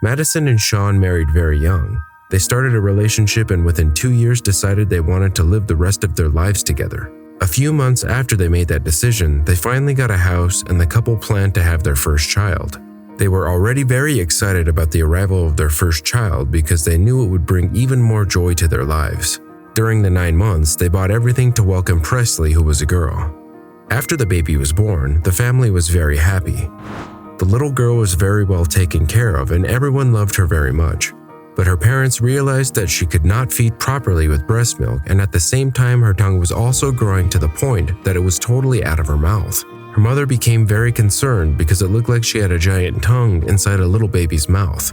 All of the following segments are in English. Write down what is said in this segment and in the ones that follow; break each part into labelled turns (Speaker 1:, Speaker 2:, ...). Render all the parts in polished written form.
Speaker 1: Madison and Sean married very young. They started a relationship and within 2 years decided they wanted to live the rest of their lives together. A few months after they made that decision, they finally got a house and the couple planned to have their first child. They were already very excited about the arrival of their first child because they knew it would bring even more joy to their lives. During the 9 months, they bought everything to welcome Presley, who was a girl. After the baby was born, the family was very happy. The little girl was very well taken care of and everyone loved her very much. But her parents realized that she could not feed properly with breast milk, and at the same time her tongue was also growing to the point that it was totally out of her mouth. Her mother became very concerned because it looked like she had a giant tongue inside a little baby's mouth.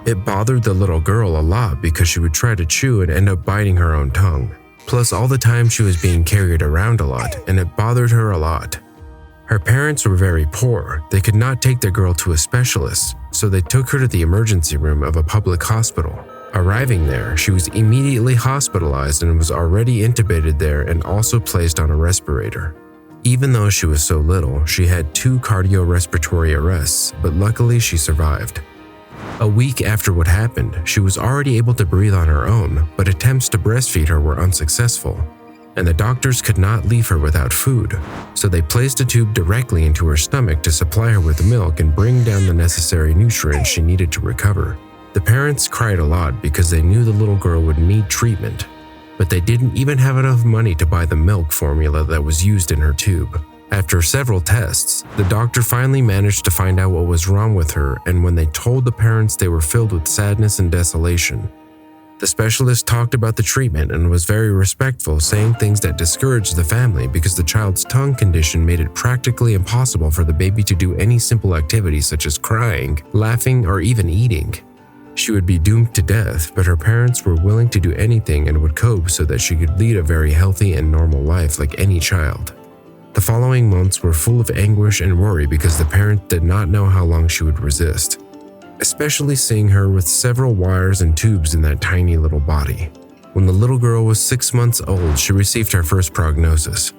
Speaker 1: It bothered the little girl a lot because she would try to chew and end up biting her own tongue. Plus all the time she was being carried around a lot and it bothered her a lot. Her parents were very poor. They could not take their girl to a specialist, so they took her to the emergency room of a public hospital. Arriving there, she was immediately hospitalized and was already intubated there and also placed on a respirator. Even though she was so little, she had 2 cardiorespiratory arrests, but luckily she survived. A week after what happened, she was already able to breathe on her own, but attempts to breastfeed her were unsuccessful, and the doctors could not leave her without food, so they placed a tube directly into her stomach to supply her with milk and bring down the necessary nutrients she needed to recover. The parents cried a lot because they knew the little girl would need treatment, but they didn't even have enough money to buy the milk formula that was used in her tube. After several tests, the doctor finally managed to find out what was wrong with her, and when they told the parents, they were filled with sadness and desolation. The specialist talked about the treatment and was very respectful, saying things that discouraged the family because the child's tongue condition made it practically impossible for the baby to do any simple activities such as crying, laughing, or even eating. She would be doomed to death, but her parents were willing to do anything and would cope so that she could lead a very healthy and normal life like any child. The following months were full of anguish and worry because the parents did not know how long she would resist, especially seeing her with several wires and tubes in that tiny little body. When the little girl was 6 months old, she received her first prognosis.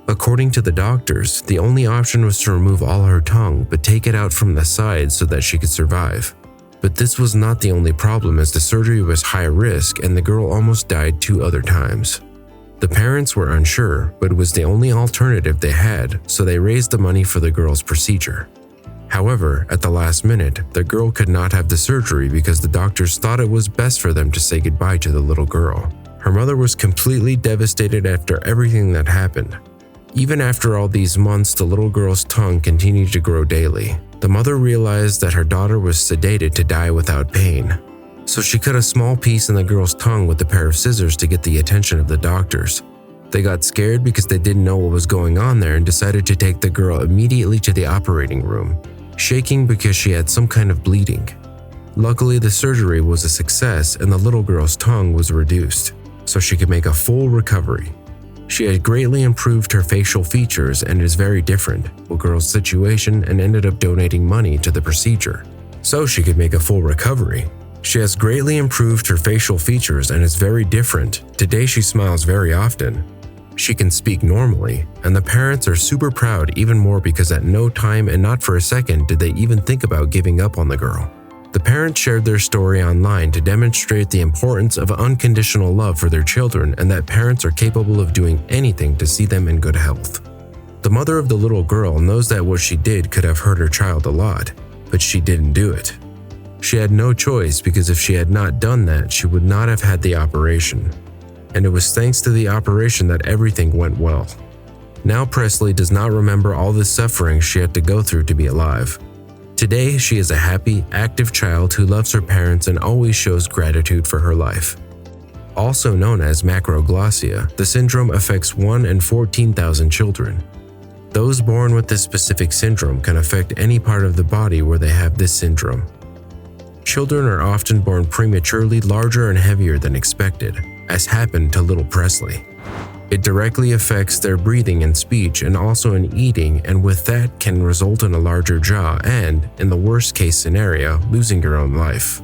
Speaker 1: According to the doctors, the only option was to remove all her tongue but take it out from the side so that she could survive. But this was not the only problem, as the surgery was high risk and the girl almost died 2 other times. The parents were unsure, but it was the only alternative they had, so they raised the money for the girl's procedure. However, at the last minute, the girl could not have the surgery because the doctors thought it was best for them to say goodbye to the little girl. Her mother was completely devastated after everything that happened. Even after all these months, the little girl's tongue continued to grow daily. The mother realized that her daughter was sedated to die without pain, so she cut a small piece in the girl's tongue with a pair of scissors to get the attention of the doctors. They got scared because they didn't know what was going on there and decided to take the girl immediately to the operating room, shaking because she had some kind of bleeding. Luckily, the surgery was a success and the little girl's tongue was reduced, so she could make a full recovery. She had greatly improved her facial features and is very different from the girl's situation and ended up donating money to the procedure, so she could make a full recovery. She has greatly improved her facial features and is very different. Today she smiles very often. She can speak normally, and the parents are super proud even more because at no time and not for a second did they even think about giving up on the girl. The parents shared their story online to demonstrate the importance of unconditional love for their children and that parents are capable of doing anything to see them in good health. The mother of the little girl knows that what she did could have hurt her child a lot, but she didn't do it. She had no choice because if she had not done that, she would not have had the operation. And it was thanks to the operation that everything went well. Now Presley does not remember all the suffering she had to go through to be alive. Today, she is a happy, active child who loves her parents and always shows gratitude for her life. Also known as macroglossia, the syndrome affects 1 in 14,000 children. Those born with this specific syndrome can affect any part of the body where they have this syndrome. Children are often born prematurely larger and heavier than expected, as happened to little Presley. It directly affects their breathing and speech and also in eating, and with that can result in a larger jaw and, in the worst case scenario, losing your own life.